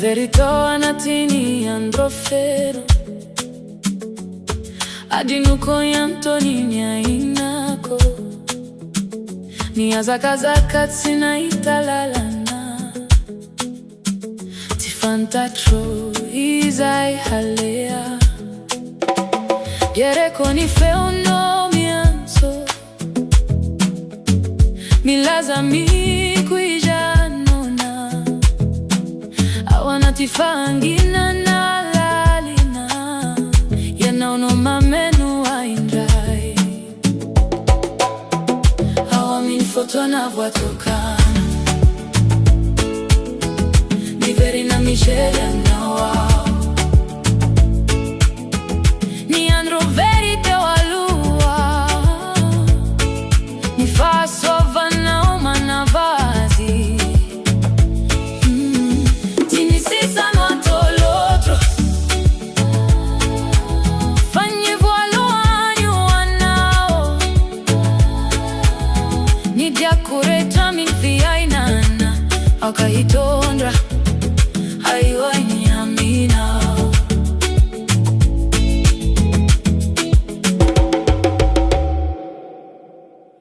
Verito anatini androfero adinuko yantonini ainako ni azakazaka tsina italalana tifantatro izai halea yereko ni feono mianso milazami kuijanona awana tifangina na lalina yanaono mamenu waindrai foto na voatoka Niveri na Michelle na wao Ni andro verite walua Ni faso vana umana vazi Tini sisa noto l'otro Fanye voiloanyu wanao Ni diakure tamin fiainana Akaito